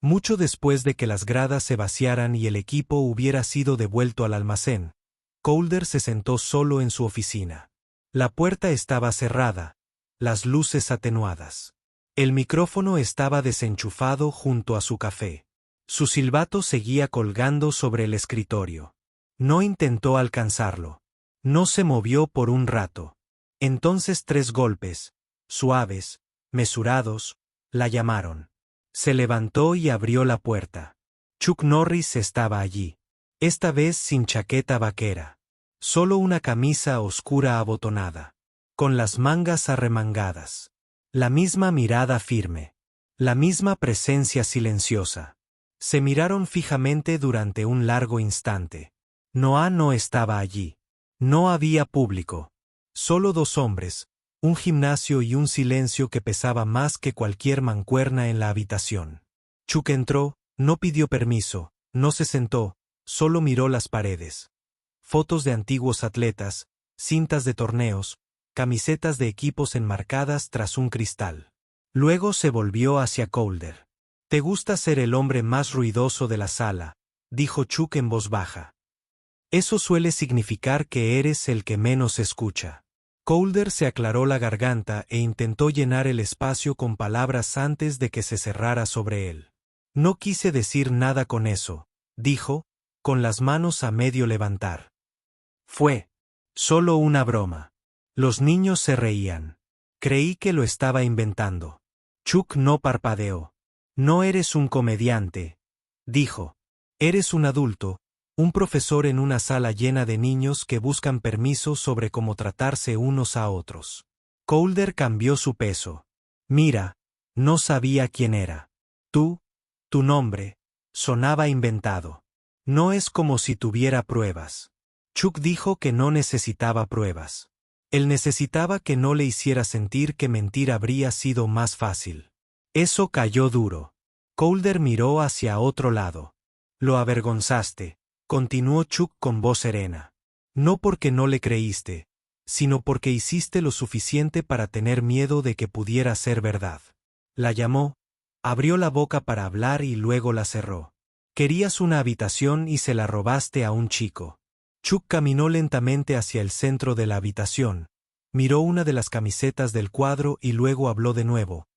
mucho después de que las gradas se vaciaran y el equipo hubiera sido devuelto al almacén, Colder se sentó solo en su oficina. La puerta estaba cerrada, las luces atenuadas. El micrófono estaba desenchufado junto a su café. Su silbato seguía colgando sobre el escritorio. No intentó alcanzarlo. No se movió por un rato. Entonces 3 golpes, suaves, mesurados, la llamaron. Se levantó y abrió la puerta. Chuck Norris estaba allí. Esta vez sin chaqueta vaquera. Solo una camisa oscura abotonada. Con las mangas arremangadas. La misma mirada firme. La misma presencia silenciosa. Se miraron fijamente durante un largo instante. Noah no estaba allí. No había público. Solo dos hombres, un gimnasio y un silencio que pesaba más que cualquier mancuerna en la habitación. Chuck entró, no pidió permiso, no se sentó, solo miró las paredes. Fotos de antiguos atletas, cintas de torneos, camisetas de equipos enmarcadas tras un cristal. Luego se volvió hacia Calder. «Te gusta ser el hombre más ruidoso de la sala», dijo Chuck en voz baja. «Eso suele significar que eres el que menos escucha». Calder se aclaró la garganta e intentó llenar el espacio con palabras antes de que se cerrara sobre él. «No quise decir nada con eso», dijo, con las manos a medio levantar. «Fue solo una broma». Los niños se reían. Creí que lo estaba inventando. Chuck no parpadeó. «No eres un comediante», dijo. «Eres un adulto, un profesor en una sala llena de niños que buscan permiso sobre cómo tratarse unos a otros». Calder cambió su peso. «Mira, no sabía quién era. Tu nombre, sonaba inventado. No es como si tuviera pruebas». Chuck dijo que no necesitaba pruebas. Él necesitaba que no le hiciera sentir que mentir habría sido más fácil. Eso cayó duro. Calder miró hacia otro lado. «Lo avergonzaste», continuó Chuck con voz serena. «No porque no le creíste, sino porque hiciste lo suficiente para tener miedo de que pudiera ser verdad». La llamó, abrió la boca para hablar y luego la cerró. «Querías una habitación y se la robaste a un chico». Chuck caminó lentamente hacia el centro de la habitación, miró una de las camisetas del cuadro y luego habló de nuevo,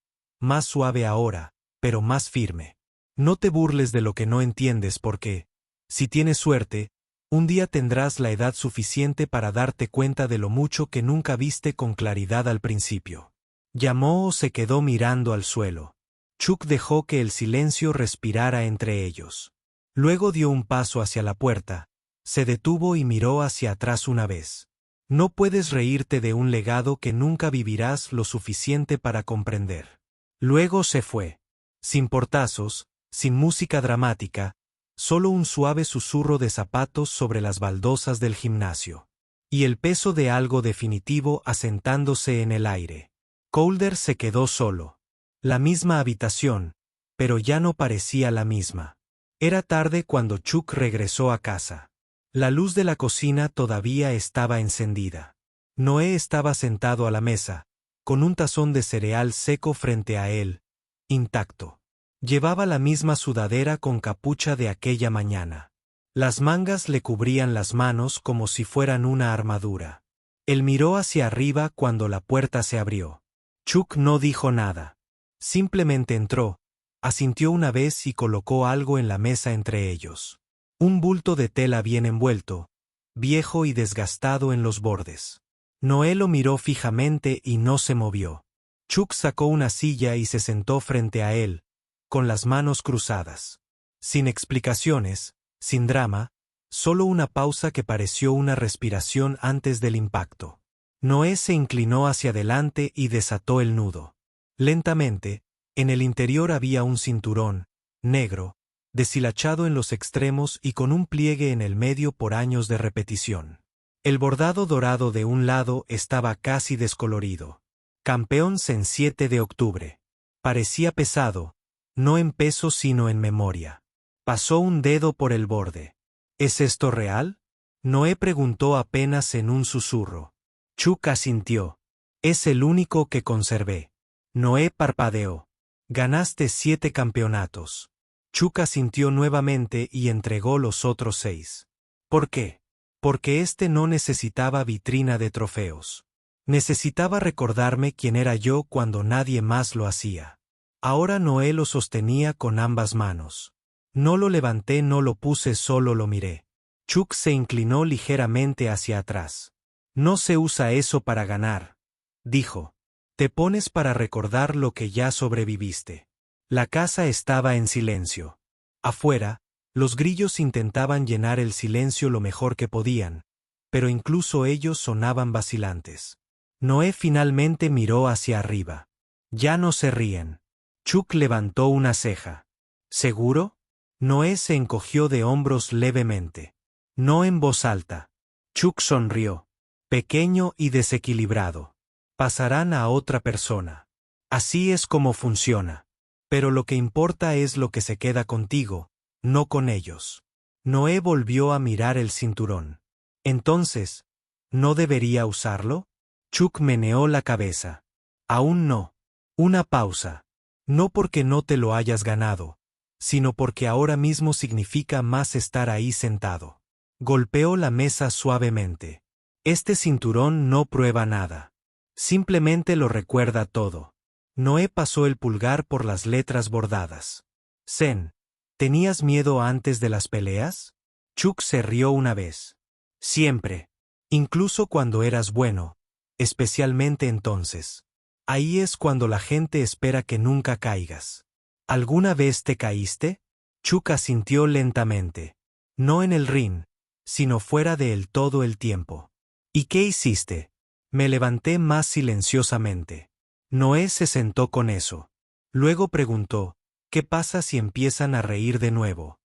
más suave ahora, pero más firme. «No te burles de lo que no entiendes porque, si tienes suerte, un día tendrás la edad suficiente para darte cuenta de lo mucho que nunca viste con claridad al principio». Llamó o se quedó mirando al suelo. Chuck dejó que el silencio respirara entre ellos. Luego dio un paso hacia la puerta, se detuvo y miró hacia atrás una vez. «No puedes reírte de un legado que nunca vivirás lo suficiente para comprender». Luego se fue. Sin portazos, sin música dramática, solo un suave susurro de zapatos sobre las baldosas del gimnasio. Y el peso de algo definitivo asentándose en el aire. Calder se quedó solo. La misma habitación, pero ya no parecía la misma. Era tarde cuando Chuck regresó a casa. La luz de la cocina todavía estaba encendida. Noé estaba sentado a la mesa, con un tazón de cereal seco frente a él, intacto. Llevaba la misma sudadera con capucha de aquella mañana. Las mangas le cubrían las manos como si fueran una armadura. Él miró hacia arriba cuando la puerta se abrió. Chuck no dijo nada. Simplemente entró, asintió una vez y colocó algo en la mesa entre ellos. Un bulto de tela bien envuelto, viejo y desgastado en los bordes. Noé lo miró fijamente y no se movió. Chuck sacó una silla y se sentó frente a él, con las manos cruzadas. Sin explicaciones, sin drama, solo una pausa que pareció una respiración antes del impacto. Noé se inclinó hacia adelante y desató el nudo. Lentamente, en el interior había un cinturón, negro, deshilachado en los extremos y con un pliegue en el medio por años de repetición. El bordado dorado de un lado estaba casi descolorido. Campeones en 7 de octubre. Parecía pesado, no en peso sino en memoria. Pasó un dedo por el borde. ¿Es esto real? Noé preguntó apenas en un susurro. Chuck asintió. Es el único que conservé. Noé parpadeó. Ganaste 7 campeonatos. Chuck asintió nuevamente y entregó los otros 6. ¿Por qué? Porque este no necesitaba vitrina de trofeos. Necesitaba recordarme quién era yo cuando nadie más lo hacía. Ahora Noé lo sostenía con ambas manos. No lo levanté, no lo puse, solo lo miré. Chuck se inclinó ligeramente hacia atrás. No se usa eso para ganar, dijo. Te pones para recordar lo que ya sobreviviste. La casa estaba en silencio. Afuera, Los grillos intentaban llenar el silencio lo mejor que podían, pero incluso ellos sonaban vacilantes. Noé finalmente miró hacia arriba. Ya no se ríen. Chuck levantó una ceja. ¿Seguro? Noé se encogió de hombros levemente. No en voz alta. Chuck sonrió. Pequeño y desequilibrado. Pasarán a otra persona. Así es como funciona. Pero lo que importa es lo que se queda contigo, no con ellos. Noé volvió a mirar el cinturón. Entonces, ¿no debería usarlo? Chuck meneó la cabeza. Aún no. Una pausa. No porque no te lo hayas ganado, sino porque ahora mismo significa más estar ahí sentado. Golpeó la mesa suavemente. Este cinturón no prueba nada. Simplemente lo recuerda todo. Noé pasó el pulgar por las letras bordadas. Zen, ¿tenías miedo antes de las peleas? Chuck se rió una vez. Siempre. Incluso cuando eras bueno. Especialmente entonces. Ahí es cuando la gente espera que nunca caigas. ¿Alguna vez te caíste? Chuck asintió lentamente. No en el ring, sino fuera de él todo el tiempo. ¿Y qué hiciste? Me levanté más silenciosamente. Noé se sentó con eso. Luego preguntó, ¿qué pasa si empiezan a reír de nuevo?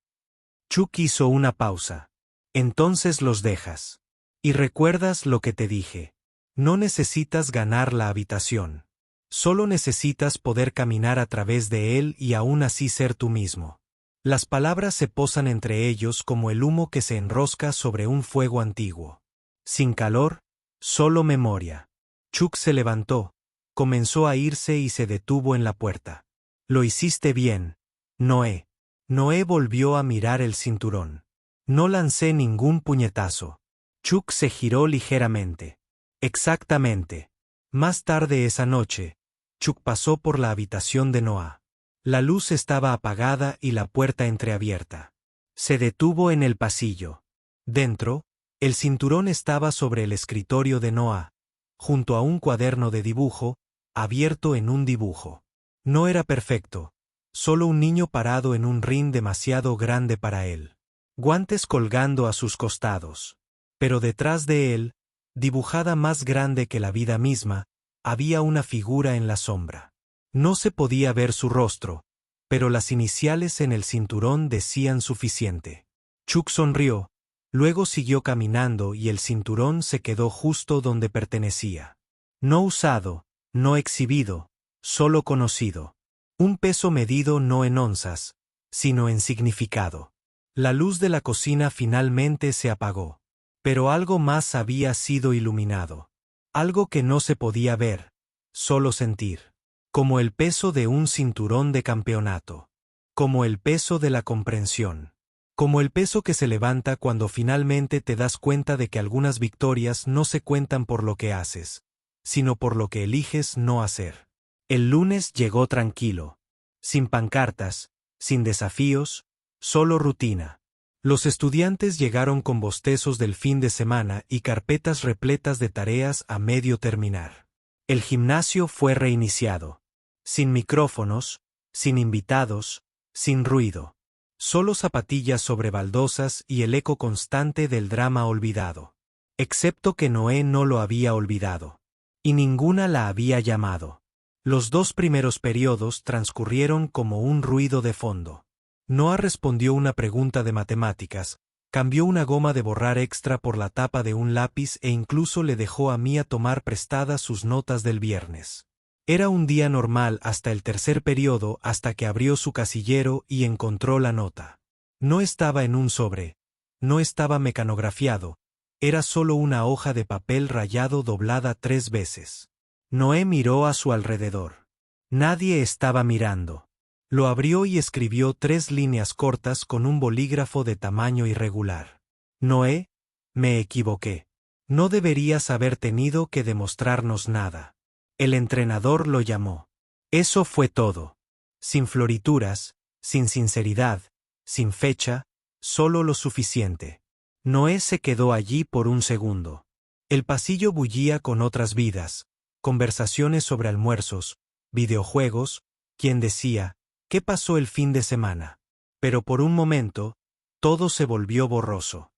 Chuck hizo una pausa. Entonces los dejas. Y recuerdas lo que te dije. No necesitas ganar la habitación. Solo necesitas poder caminar a través de él y aún así ser tú mismo. Las palabras se posan entre ellos como el humo que se enrosca sobre un fuego antiguo. Sin calor, solo memoria. Chuck se levantó, comenzó a irse y se detuvo en la puerta. Lo hiciste bien, Noé. Noé volvió a mirar el cinturón. No lancé ningún puñetazo. Chuck se giró ligeramente. Exactamente. Más tarde esa noche, Chuck pasó por la habitación de Noah. La luz estaba apagada y la puerta entreabierta. Se detuvo en el pasillo. Dentro, el cinturón estaba sobre el escritorio de Noah, junto a un cuaderno de dibujo, abierto en un dibujo. No era perfecto, solo un niño parado en un ring demasiado grande para él. Guantes colgando a sus costados. Pero detrás de él, dibujada más grande que la vida misma, había una figura en la sombra. No se podía ver su rostro, pero las iniciales en el cinturón decían suficiente. Chuck sonrió, luego siguió caminando y el cinturón se quedó justo donde pertenecía. No usado, no exhibido, solo conocido. Un peso medido no en onzas, sino en significado. La luz de la cocina finalmente se apagó. Pero algo más había sido iluminado. Algo que no se podía ver, solo sentir. Como el peso de un cinturón de campeonato. Como el peso de la comprensión. Como el peso que se levanta cuando finalmente te das cuenta de que algunas victorias no se cuentan por lo que haces, sino por lo que eliges no hacer. El lunes llegó tranquilo. Sin pancartas, sin desafíos, solo rutina. Los estudiantes llegaron con bostezos del fin de semana y carpetas repletas de tareas a medio terminar. El gimnasio fue reiniciado. Sin micrófonos, sin invitados, sin ruido. Solo zapatillas sobre baldosas y el eco constante del drama olvidado. Excepto que Noé no lo había olvidado. Y ninguna la había llamado. Los 2 primeros periodos transcurrieron como un ruido de fondo. Noah respondió una pregunta de matemáticas, cambió una goma de borrar extra por la tapa de un lápiz e incluso le dejó a Mia tomar prestadas sus notas del viernes. Era un día normal hasta el tercer periodo, hasta que abrió su casillero y encontró la nota. No estaba en un sobre, no estaba mecanografiado, era solo una hoja de papel rayado doblada 3 veces. Noé miró a su alrededor. Nadie estaba mirando. Lo abrió y escribió 3 líneas cortas con un bolígrafo de tamaño irregular. Noé, me equivoqué. No deberías haber tenido que demostrarnos nada. El entrenador lo llamó. Eso fue todo. Sin florituras, sin sinceridad, sin fecha, solo lo suficiente. Noé se quedó allí por un segundo. El pasillo bullía con otras vidas, conversaciones sobre almuerzos, videojuegos, quien decía, ¿qué pasó el fin de semana? Pero por un momento, Todo se volvió borroso.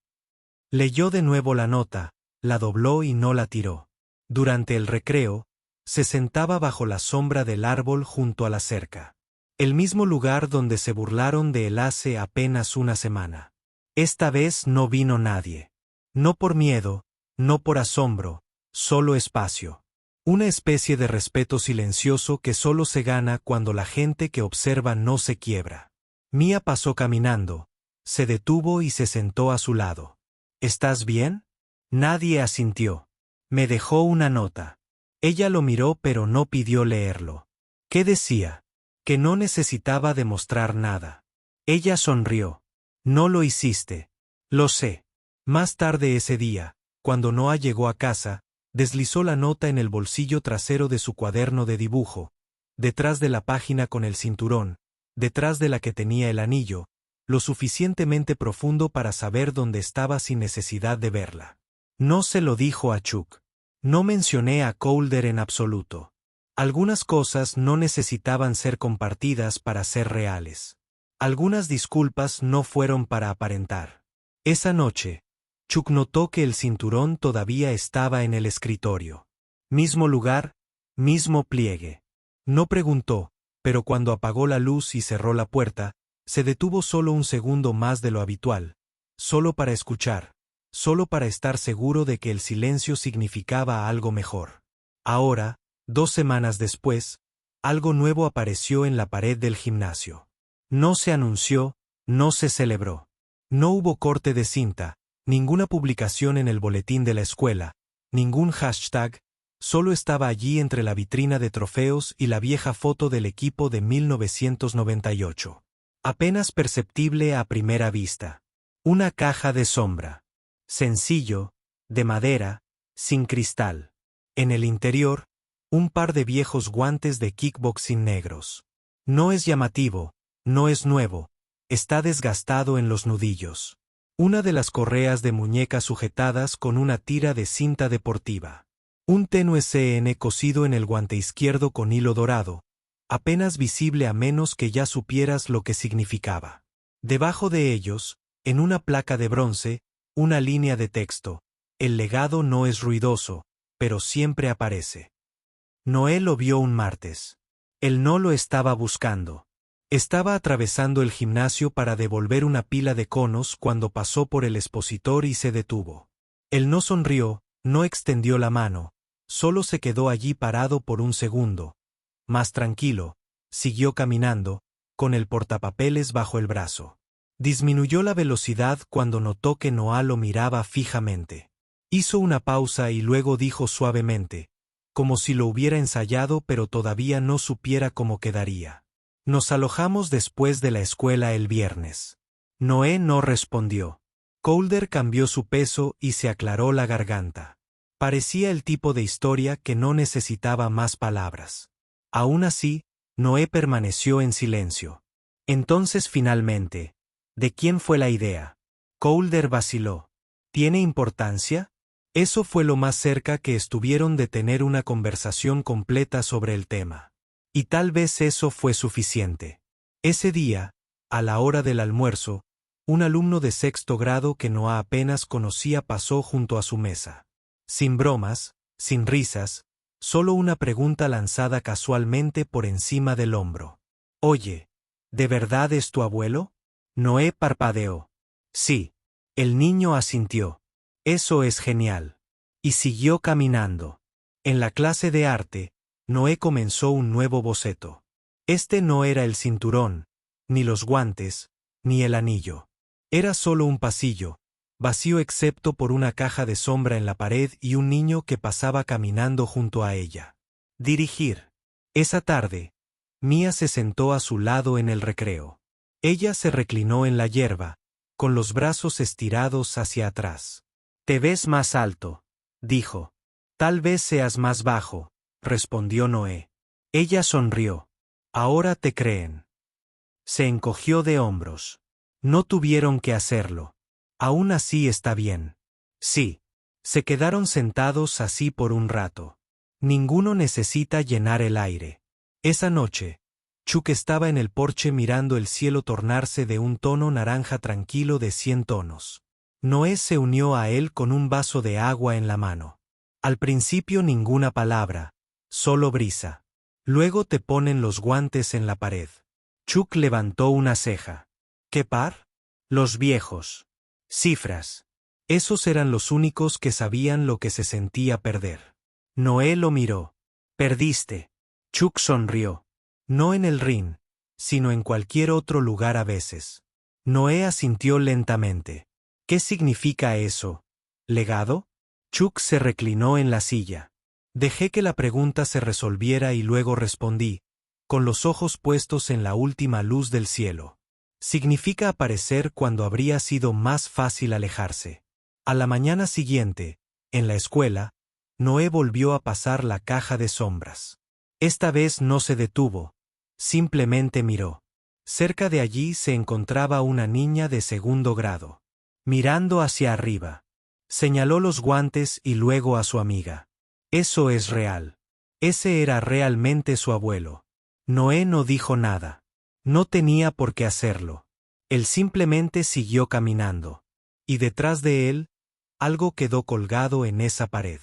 Leyó de nuevo la nota, la dobló y no la tiró. Durante el recreo, se sentaba bajo la sombra del árbol junto a la cerca. El mismo lugar donde se burlaron de él hace apenas una semana. Esta vez no vino nadie. No por miedo, no por asombro, solo espacio. Una especie de respeto silencioso que solo se gana cuando la gente que observa no se quiebra. Mia pasó caminando, se detuvo y se sentó a su lado. ¿Estás bien? Nadie asintió. Me dejó una nota. Ella lo miró pero no pidió leerlo. ¿Qué decía? Que no necesitaba demostrar nada. Ella sonrió. No lo hiciste. Lo sé. Más tarde ese día, cuando Noah llegó a casa, deslizó la nota en el bolsillo trasero de su cuaderno de dibujo, detrás de la página con el cinturón, detrás de la que tenía el anillo, lo suficientemente profundo para saber dónde estaba sin necesidad de verla. No se lo dijo a Chuck. No mencioné a Calder en absoluto. Algunas cosas no necesitaban ser compartidas para ser reales. Algunas disculpas no fueron para aparentar. Esa noche, Chuck notó que el cinturón todavía estaba en el escritorio. Mismo lugar, mismo pliegue. No preguntó, pero cuando apagó la luz y cerró la puerta, se detuvo solo un segundo más de lo habitual, solo para escuchar, solo para estar seguro de que el silencio significaba algo mejor. Ahora, 2 semanas después, algo nuevo apareció en la pared del gimnasio. No se anunció, no se celebró. No hubo corte de cinta, ninguna publicación en el boletín de la escuela, ningún hashtag, solo estaba allí entre la vitrina de trofeos y la vieja foto del equipo de 1998. Apenas perceptible a primera vista. Una caja de sombra. Sencillo, de madera, sin cristal. En el interior, un par de viejos guantes de kickboxing negros. No es llamativo, no es nuevo, está desgastado en los nudillos. Una de las correas de muñeca sujetadas con una tira de cinta deportiva. Un tenue CN cosido en el guante izquierdo con hilo dorado, apenas visible a menos que ya supieras lo que significaba. Debajo de ellos, en una placa de bronce, una línea de texto: el legado no es ruidoso, pero siempre aparece. Noé lo vio un martes. Él no lo estaba buscando. Estaba atravesando el gimnasio para devolver una pila de conos cuando pasó por el expositor y se detuvo. Él no sonrió, no extendió la mano, solo se quedó allí parado por un segundo. Más tranquilo, siguió caminando, con el portapapeles bajo el brazo. Disminuyó la velocidad cuando notó que Noah lo miraba fijamente. Hizo una pausa y luego dijo suavemente, como si lo hubiera ensayado pero todavía no supiera cómo quedaría. Nos alojamos después de la escuela el viernes. Noé no respondió. Calder cambió su peso y se aclaró la garganta. Parecía el tipo de historia que no necesitaba más palabras. Aún así, Noé permaneció en silencio. Entonces finalmente, ¿de quién fue la idea? Calder vaciló. ¿Tiene importancia? Eso fue lo más cerca que estuvieron de tener una conversación completa sobre el tema. Y tal vez eso fue suficiente. Ese día, a la hora del almuerzo, un alumno de 6º grado que Noah apenas conocía pasó junto a su mesa. Sin bromas, sin risas, solo una pregunta lanzada casualmente por encima del hombro. Oye, ¿de verdad es tu abuelo? Noé parpadeó. Sí. El niño asintió. Eso es genial. Y siguió caminando. En la clase de arte, Noé comenzó un nuevo boceto. Este no era el cinturón, ni los guantes, ni el anillo. Era solo un pasillo, vacío excepto por una caja de sombra en la pared y un niño que pasaba caminando junto a ella. Dirigir. Esa tarde, Mia se sentó a su lado en el recreo. Ella se reclinó en la hierba, con los brazos estirados hacia atrás. «Te ves más alto», dijo. «Tal vez seas más bajo», respondió Noé. Ella sonrió. «Ahora te creen». Se encogió de hombros. No tuvieron que hacerlo. Aún así está bien. Sí. Se quedaron sentados así por un rato. Ninguno necesita llenar el aire. Esa noche, Chuck estaba en el porche mirando el cielo tornarse de un tono naranja tranquilo de 100 tonos. Noé se unió a él con un vaso de agua en la mano. Al principio ninguna palabra, solo brisa. Luego te ponen los guantes en la pared. Chuck levantó una ceja. ¿Qué par? Los viejos. Cifras. Esos eran los únicos que sabían lo que se sentía perder. Noé lo miró. Perdiste. Chuck sonrió. No en el ring, sino en cualquier otro lugar a veces. Noé asintió lentamente. ¿Qué significa eso? ¿Legado? Chuck se reclinó en la silla. Dejé que la pregunta se resolviera y luego respondí, con los ojos puestos en la última luz del cielo. Significa aparecer cuando habría sido más fácil alejarse. A la mañana siguiente, en la escuela, Noé volvió a pasar la caja de sombras. Esta vez no se detuvo, simplemente miró. Cerca de allí se encontraba una niña de segundo grado. Mirando hacia arriba. Señaló los guantes y luego a su amiga. Eso es real. Ese era realmente su abuelo. Noé no dijo nada. No tenía por qué hacerlo. Él simplemente siguió caminando. Y detrás de él, algo quedó colgado en esa pared.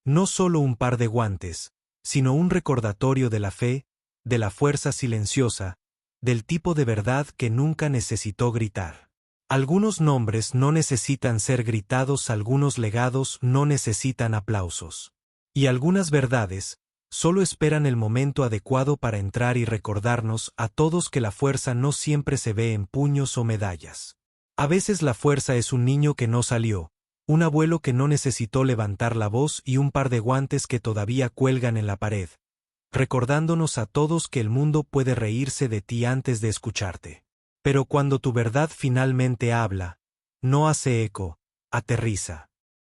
No solo un par de guantes, sino un recordatorio de la fe, de la fuerza silenciosa, del tipo de verdad que nunca necesitó gritar. Algunos nombres no necesitan ser gritados, algunos legados no necesitan aplausos. Y algunas verdades solo esperan el momento adecuado para entrar y recordarnos a todos que la fuerza no siempre se ve en puños o medallas. A veces la fuerza es un niño que no salió, un abuelo que no necesitó levantar la voz y un par de guantes que todavía cuelgan en la pared, recordándonos a todos que el mundo puede reírse de ti antes de escucharte. Pero cuando tu verdad finalmente habla, no hace eco, aterriza.